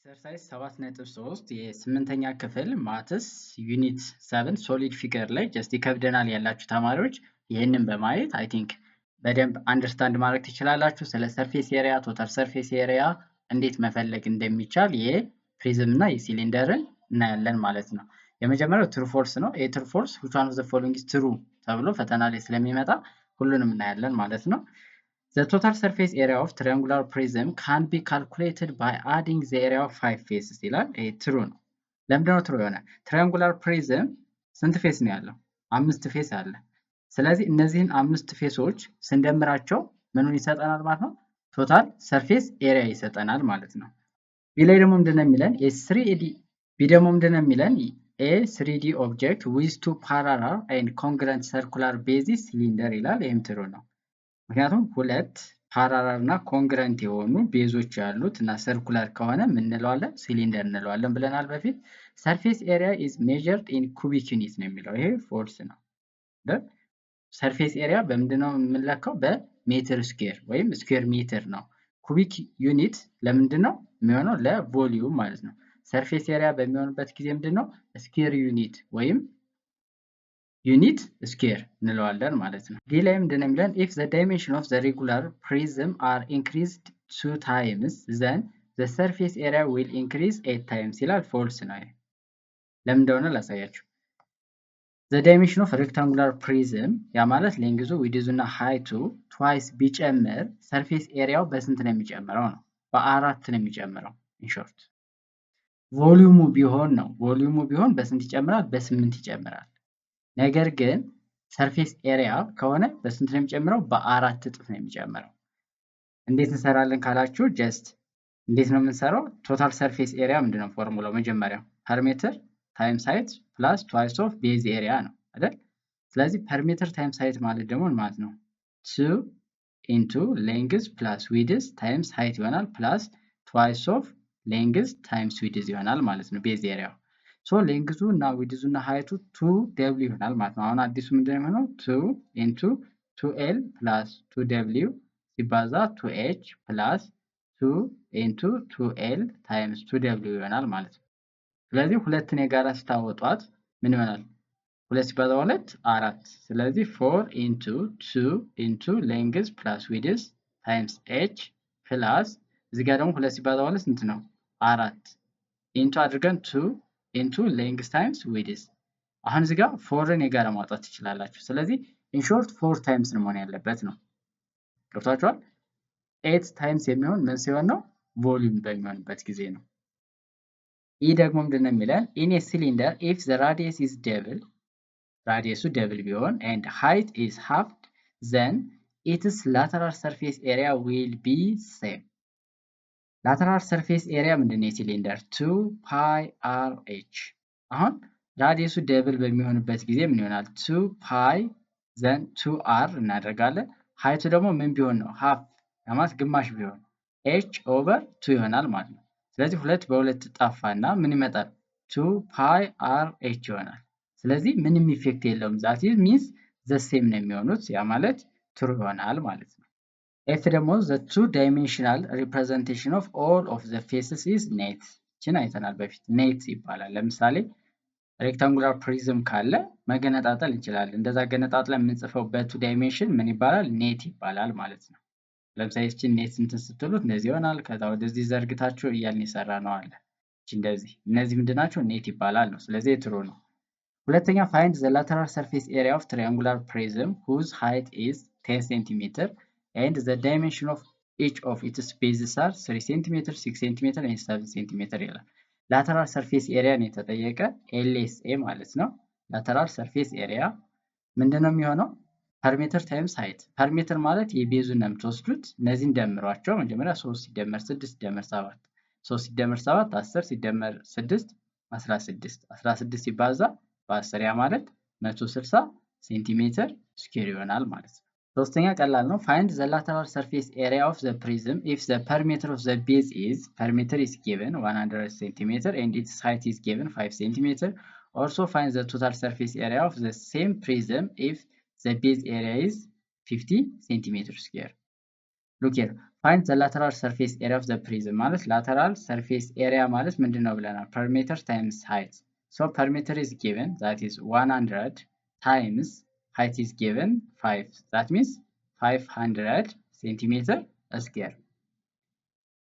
ኤክሰርሳይዝ 7.3 የስምንተኛ ክፍል ማትስ ዩኒት 7 ሶሊድ ፊገር ላይ ጀስት ይከብደናል ያላችሁ ተማሪዎች ይህንን በማየት አይ ቲንክ በደንብ አንደርስታንድ ማድረግ ትችላላችሁ። ስለ ሰርፌስ ኤሪያ፣ ቶታል ሰርፌስ ኤሪያ እንዴት መፈለግ እንደሚቻል የፕሪዝም እና የሲሊንደርን እናያለን ማለት ነው። የመጀመሪያው ትሩ ፎልስ ነው። ትሩ ፎልስ which one of the following is true ተብሎ ፈተና ላይ ስለሚመጣ ሁሉንም እናያለን ማለት ነው። The total surface area of triangular prism can be calculated by adding the area of 5 faces ይላል። ይሄ ትሩ ነው። ለምንድነው ትሩ የሆነ? ትሪያንጉላር ፕሪዝም ስንት ፌስ ነው ያለው? 5 ፌስ አለ። ስለዚህ እነዚህን 5 ፌሶች ስንደምራቸው ምኑን ይሰጠናል ማለት ነው? ቶታል ሰርፌስ ኤሪያ ይሰጠናል ማለት ነው። ቢ ላይ ደግሞ ምንድነው የሚለን? ቢ ደግሞ ምንድነው የሚለን? a 3D object with two parallel and congruent circular bases cylinder ይላል። ይሄም ትሩ ነው። ምክንያቱም ሁለት ፓራላል እና ኮንግረንት የሆኑ ቤዞች ያሉት እና ሰርኩላር ከሆነ ምን እንለዋለን? ሲሊንደር እንለዋለን ብለናል በፊት። ሰርፌስ ኤሪያ ኢዝ ሜዠርድ ኢን ኩቢክ ዩኒት ነው የሚለው። ይሄ ፎልስ ነው። ሰርፌስ ኤሪያ በምንድነው የምንለካው? በሜትር ስኩዌር ወይም ስኩዌር ሜትር ነው። ኩቢክ ዩኒት ለምንድነው የሚሆነው? ለቮሊዩም ማለት ነው። ሰርፌስ ኤሪያ በሚሆንበት ጊዜ ምንድነው? ስኩዌር ዩኒት ወይም ዩኒት ስኩዌር እንለዋለን ማለት ነው። ዲ ላይ ምንድነው የሚለን? if the dimension of the regular prism are increased 2 times then the surface area will increase 8 times ይላል። ፎልስ ነው። ለምን እንደሆነ ላሳያችሁ። the dimension of rectangular prism ያ ማለት ሌንግዙ ዊድዙ እና ሃይቱ ትዋይስ ቢጨምር ሰርፌስ ኤሪያው በስንት ነው የሚጨምረው ነው? በአራት ነው የሚጨምረው። in short ቮሊዩሙ ቢሆን ነው። ቮሊዩሙ ቢሆን በስንት ይጨምራል? በ8 ይጨምራል። ነገር ግን ሰርፌስ ኤሪያ ከሆነ በስንት ነው የሚጨምረው? በአራት እጥፍ ነው የሚጨምረው። እንዴት እንሰራለን ካላችሁ ጀስት እንዴት ነው የምንሰራው? ቶታል ሰርፌስ ኤሪያ ምንድነው ፎርሙላው? መጀመሪያው ፐርሜትር ታይምስ ሃይት ፕላስ ትዋይስ ኦፍ ቤዝ ኤሪያ ነው አይደል? ስለዚህ ፐርሜትር ታይምስ ሃይት ማለት ደግሞ ማለት ነው 2 ኢንቱ ሌንግዝ ፕላስ ዊድዝ ታይምስ ሃይት ይሆናል ፕላስ ትዋይስ ኦፍ ሌንግዝ ታይምስ ዊድዝ ይሆናል ማለት ነው ቤዝ ኤሪያው። ሶ ሌንግዙ እና ዊድዙ እና ሃይቱ 2w ይሆናል ማለት ነው። አሁን አዲሱ ምንድነው የሚሆነው? 2 ኢንቱ 2l ፕላስ 2w ሲባዛ 2h ፕላስ 2 ኢንቱ 2l ታይምስ 2w ይሆናል ማለት ነው። ስለዚህ ሁለትን የጋራ ስታወጧት ምን ይሆናል? 2 ሲባዛ 2 4። ስለዚህ 4 ኢንቱ 2 ኢንቱ ሌንግዝ ፕላስ ዊድዝ ታይምስ h ፕላስ እዚህ ጋር ደግሞ 2 ሲባዛ 2 ስንት ነው? 4 ኢንቱ አድርገን 2 ኢንቱ ሌንግዝ ታይምስ ዊድዝ። አሁን እዚህ ጋር 4ን የጋራ ማውጣት ትችላላችሁ። ስለዚህ ኢን ሾርት 4 ታይምስ መሆን ያለበት ነው። ገብታችኋል? 8 ታይምስ የሚሆን ምን ሲሆን ነው? ቮሊዩም በሚሆንበት ጊዜ ነው። ይህ ደግሞ ምንድነው የሚለን? ኢን ኤ ሲሊንደር ኢፍ ዘ ራዲየስ ኢዝ ደብል ራዲየሱ ደብል ቢሆን ኤንድ ሃይት ኢዝ ሃፍድ ዘን ኢትስ ላተራል ሰርፌስ ኤሪያ ዊል ቢ ሴም። ላተራል ሰርፌስ ኤሪያ ምንድነው? የሲሊንደር 2 ፓይ አር ኤች። አሁን ራዲየሱ ደብል በሚሆንበት ጊዜ ምን ይሆናል? 2 ፓይ ዘን 2 አር እናደርጋለን። ሃይቱ ደግሞ ምን ቢሆን ነው? ሃፍ ማለት ግማሽ ቢሆን ኤች ኦቨር 2 ይሆናል ማለት ነው። ስለዚህ 2 በ2 ጠፋና ምን ይመጣል? 2 ፓይ አር ኤች ይሆናል። ስለዚህ ምንም ኢፌክት የለውም። ዛት ሚንስ ዘ ሴም ነው የሚሆኑት። ያ ማለት ትሩ ይሆናል ማለት ነው። ኤፍ ደግሞ the two dimensional representation of all of the faces is net ችን አይተናል በፊት። ኔት ይባላል። ለምሳሌ ሬክታንጉላር ፕሪዝም ካለ መገነጣጠል እንችላለን። እንደዛ ገነጣጥለን የምንጽፈው በቱ ዳይሜንሽን ምን ይባላል? ኔት ይባላል ማለት ነው። ለምሳሌ እቺን ኔት እንትን ስትሉት እንደዚህ ይሆናል። ከዛ ወደዚህ ዘርግታችሁ እያልን የሰራ ነው አለ። እቺ እንደዚህ እነዚህ ምንድናቸው? ኔት ይባላል ነው። ስለዚህ ትሩ ነው። ሁለተኛ find the lateral surface area of triangular prism whose height is 10 cm and the dimension of each of its bases are 3 cm 6 cm and 7 cm ይላል። ላተራል ሰርፌስ ኤሪያ ነው የተጠየቀ LSA ማለት ነው። ላተራል ሰርፌስ ኤሪያ ምንድነው የሚሆነው? ፐርሜትር ታይምስ ሃይት። ፐርሜትር ማለት የቤዙን ነው የምትወስዱት። እነዚህን ደምሯቸው። መጀመሪያ 3 ሲደመር 6 ሲደመር 7 3 ሲደመር 7 10 ሲደመር 6 16 16 ሲባዛ በ10 ያ ማለት 160 ሴንቲሜትር ስኩዌር ይሆናል ማለት ነው። ሶስተኛ ቀላል ነው። find the lateral surface area of the prism if the perimeter of the base is perimeter is given 100 cm and its height is given 5 cm. Also find the total surface area of the same prism if the base area is 50 cm square. ሉክ ሂር ፋይንድ ዘ ላተራል ሰርፌስ ኤሪያ ኦፍ ዘ ፕሪዝም ማለት ላተራል ሰርፌስ ኤሪያ ማለት ምንድን ነው ብለናል? ፐሪሜትር ታይምስ ሃይት። ሶ ፐሪሜትር ኢዝ ጊቨን ዛት ኢዝ 100 ታይምስ height is given 5. That means 500 centimeter square.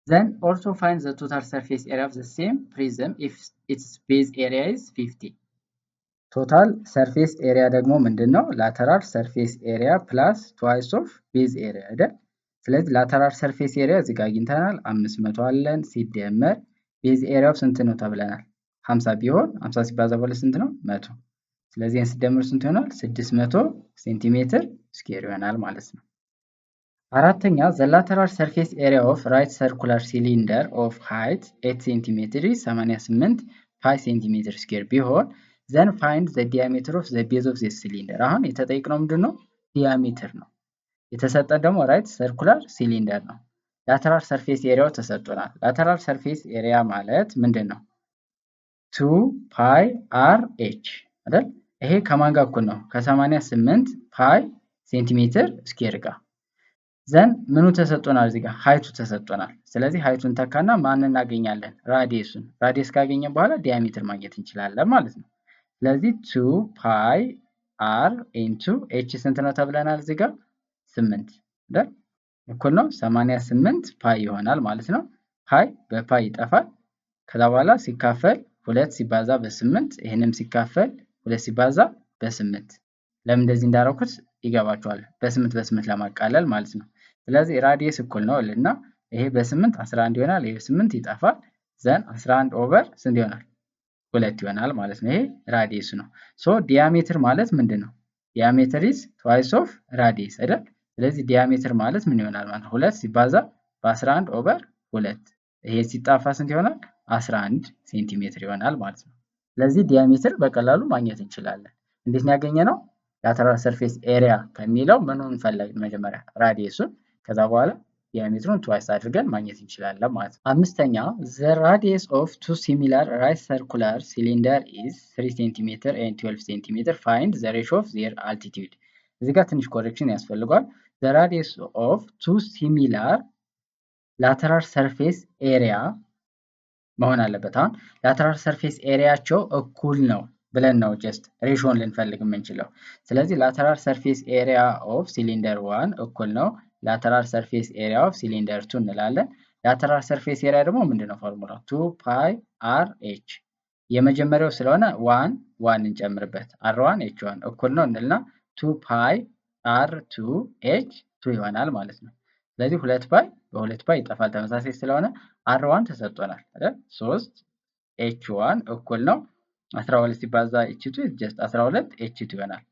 Then also find the total surface area of the same prism if its base area is 50. Total surface area ደግሞ ምንድን ነው? lateral surface area plus twice of base area አይደል? ስለዚህ lateral surface area እዚህ ጋር አግኝተናል 500 አለን ሲደመር base area ስንት ነው ተብለናል? 50 ቢሆን 50 ሲባዛ በሁለት ስንት ነው? 100 ስለዚህ ስንደምር ስንት ይሆናል? 600 ሴንቲሜትር ስኩዌር ይሆናል ማለት ነው። አራተኛ the lateral surface area of right circular cylinder of height 8 cm is 88 pi cm square ቢሆን then find the diameter of the base of this cylinder። አሁን የተጠየቅነው ምንድነው? ዲያሜትር ነው። የተሰጠን ደግሞ right circular cylinder ነው። lateral surface area ተሰጥቶናል። lateral surface area ማለት ምንድነው? 2 pi r h አይደል? ይሄ ከማን ጋር እኩል ነው? ከ88 ፓይ ሴንቲሜትር ስኩዌር ጋር ዘን ምኑ ተሰጥቶናል? እዚህ ጋር ሃይቱ ተሰጥቶናል። ስለዚህ ሃይቱን ተካና ማን እናገኛለን? ራዲየሱን። ራዲየስ ካገኘን በኋላ ዲያሜትር ማግኘት እንችላለን ማለት ነው። ስለዚህ 2 ፓይ አር ኢንቱ ኤች ስንት ነው ተብለናል? እዚህ ጋር 8 አይደል? እኩል ነው 88 ፓይ ይሆናል ማለት ነው። ፓይ በፓይ ይጠፋል። ከዛ በኋላ ሲካፈል 2 ሲባዛ በ8 ይሄንም ሲካፈል 2 ሲባዛ በ8 ለምን እንደዚህ እንዳደረኩት ይገባችኋል። በ8 ለማቃለል ማለት ነው። ስለዚህ ራዲየስ እኩል ነው እና ይሄ በ8 11 ይሆናል። ይሄ 8 ይጠፋል። ዘን 11 ኦቨር ስንት ይሆናል? 2 ይሆናል ማለት ነው። ይሄ ራዲየስ ነው። ሶ ዲያሜትር ማለት ምንድነው? ዲያሜትር ኢዝ ትዋይስ ኦፍ ራዲየስ አይደል? ስለዚህ ዲያሜትር ማለት ምን ይሆናል ማለት ነው? 2 ሲባዛ በ11 ኦቨር 2 ይሄ ሲጣፋ ስንት ይሆናል? 11 ሴንቲሜትር ይሆናል ማለት ነው። ስለዚህ ዲያሜትር በቀላሉ ማግኘት እንችላለን። እንዴት ነው ያገኘነው? ላተራል ሰርፌስ ኤሪያ ከሚለው ምኑን ፈለግን? መጀመሪያ ራዲየሱን፣ ከዛ በኋላ ዲያሜትሩን ትዋይስ አድርገን ማግኘት እንችላለን ማለት ነው። አምስተኛ the radius of two similar right circular cylinder is 3 cm and 12 cm. Find the ratio of their altitude. እዚህ ጋር ትንሽ ኮሬክሽን ያስፈልጋል። the radius of two similar lateral surface area መሆን አለበት። አሁን ላተራል ሰርፌስ ኤሪያቸው እኩል ነው ብለን ነው ጀስት ሬሾን ልንፈልግ የምንችለው። ስለዚህ ላተራል ሰርፌስ ኤሪያ ኦፍ ሲሊንደር 1 እኩል ነው ላተራል ሰርፌስ ኤሪያ ኦፍ ሲሊንደር 2 እንላለን። ላተራል ሰርፌስ ኤሪያ ደግሞ ምንድነው ፎርሙላው? 2 ፓይ አር ኤች የመጀመሪያው ስለሆነ 1 እንጨምርበት r1 h1 እኩል ነው እንልና 2 ፓይ r2 h2 ይሆናል ማለት ነው። ስለዚህ 2 ፓይ በ2 ፓይ ይጠፋል ተመሳሳይ ስለሆነ r1 ተሰጥቶናል አይደል? 3 h1 እኩል ነው 12 ሲባዛ h2 ጀስት 12 h2 ይሆናል።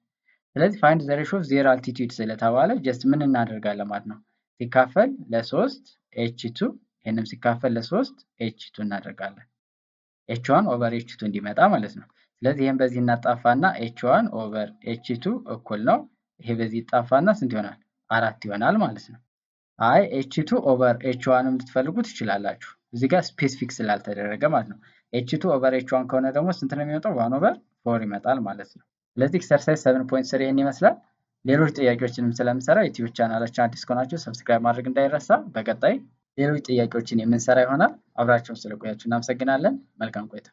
ስለዚህ ፋይንድ ዘ ሬሾ ኦፍ ዜር አልቲቲዩድ ስለተባለ ጀስት ምን እናደርጋለን ማለት ነው? ሲካፈል ለ3 h2 ይሄንም ሲካፈል ለ3 h2 እናደርጋለን። h1 ኦቨር h2 እንዲመጣ ማለት ነው። ስለዚህ ይሄን በዚህ እናጣፋና h1 ኦቨር h2 እኩል ነው ይሄ በዚህ ይጣፋና ስንት ይሆናል? 4 ይሆናል ማለት ነው። አይ h2 ኦቨር h1 ልትፈልጉ ትችላላችሁ። እዚህ ጋር ስፔሲፊክ ስላልተደረገ ማለት ነው። h2 ኦቨር h1 ከሆነ ደግሞ ስንት ነው የሚመጣው? 1 ኦቨር 4 ይመጣል ማለት ነው። ስለዚህ ኤክሰርሳይዝ 7.3 ይሄን ይመስላል። ሌሎች ጥያቄዎችንም ስለምሰራ ዩቲዩብ ቻናላችን አዲስ ከሆናችሁ ሰብስክራይብ ማድረግ እንዳይረሳ። በቀጣይ ሌሎች ጥያቄዎችን የምንሰራ ይሆናል። አብራችሁን ስለቆያችሁ እናመሰግናለን። መልካም ቆይታ